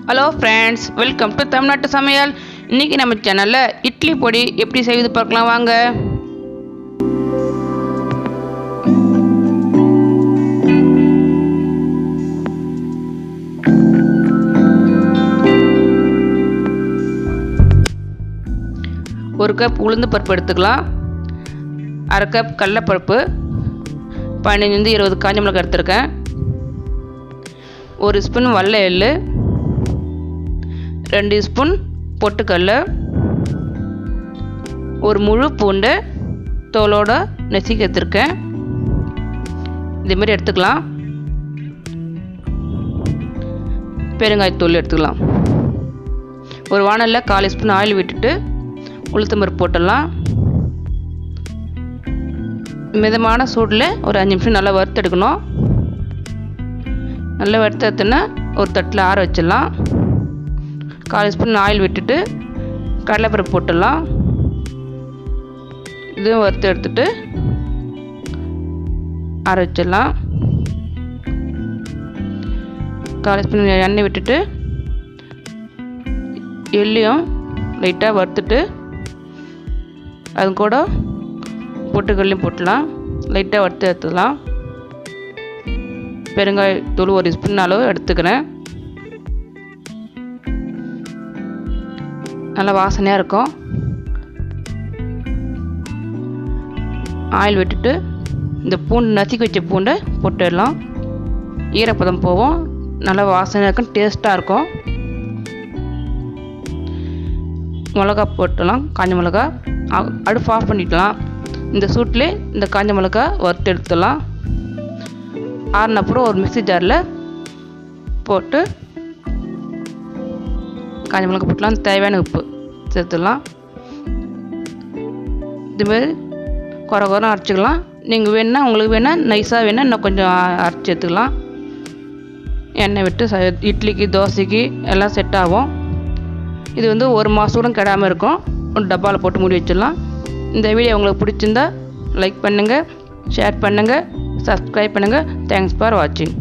Hello friends, welcome to தமிழ்நாட்டு சமையல். இன்றைக்கி நம்ம சேனலில் இட்லி பொடி எப்படி செய்து பார்க்கலாம் வாங்க. ஒரு கப் உளுந்து பருப்பு எடுத்துக்கலாம். அரை கப் கடலைப்பருப்பு, 15-20 காஞ்ச மிளகாய் எடுத்துருக்கேன். ஒரு ஸ்பூன் வெள்ளை எள்ளு, 2 ஸ்பூன் பொட்டுக்கடலை, ஒரு முழு பூண்டு தோலோடு நசுக்கி எடுத்துருக்கேன். இதேமாரி எடுத்துக்கலாம். பெருங்காயத்தூள் எடுத்துக்கலாம். ஒரு வானலில் 1/4 ஸ்பூன் ஆயில் விட்டுட்டு உளுத்தம்பருப்பு போட்டுடலாம். மிதமான சூடில் ஒரு 5 நிமிஷம் நல்லா வறுத்தெடுக்கணும். நல்லா வறுத்து எடுத்துன்னா ஒரு தட்டில் ஆற வச்சிடலாம். 1/4 ஸ்பூன் ஆயில் விட்டுட்டு கடலைப்பருப்பு போட்டுடலாம். இதுவும் வறுத்து எடுத்துட்டு ஆற வச்சிடலாம். 1/4 ஸ்பூன் எண்ணெய் விட்டுட்டு எள்ளையும் லைட்டாக வறுத்துட்டு அது கூட பொட்டுக்கடலையும் போட்டுடலாம். லைட்டாக வறுத்து எடுத்துக்கலாம். பெருங்காயத்தூள் 1 ஸ்பூன் அளவு எடுத்துக்கிறேன். நல்லா வாசனையாக இருக்கும். ஆயில் விட்டுட்டு இந்த பூண்டு நசுக்கி வச்ச பூண்டை போட்டுடலாம். ஈரப்பதம் போகும். நல்லா வாசனையாக இருக்கும், டேஸ்ட்டாக இருக்கும். மிளகா போட்டுடலாம். காஞ்ச மிளகா அடுப்பு ஆஃப் பண்ணிடலாம். இந்த சூட்டில் இந்த காஞ்ச மிளகா வறுத்து எடுத்துடலாம். ஆறினப்புறம் ஒரு மிக்ஸி ஜாரில் போட்டு காஞ்ச மிளகா போட்டுலாம். தேவையான உப்பு சேர்த்துடலாம். இதுமாரி குறை அரைச்சிக்கலாம். நீங்கள் வேணுன்னா உங்களுக்கு வேணால் நைஸாக வேணால் இன்னும் கொஞ்சம் அரைச்சி எடுத்துக்கலாம். எண்ணெய் விட்டு இட்லிக்கு தோசைக்கு எல்லாம் செட் ஆகும். இது வந்து 1 மாதம் கூட கெடாமல் இருக்கும். ஒரு டப்பாவில் போட்டு மூடி வச்சிடலாம். இந்த வீடியோ உங்களுக்கு பிடிச்சிருந்தா லைக் பண்ணுங்கள், ஷேர் பண்ணுங்கள், சப்ஸ்கிரைப் பண்ணுங்கள். தேங்க்ஸ் ஃபார் வாட்சிங்.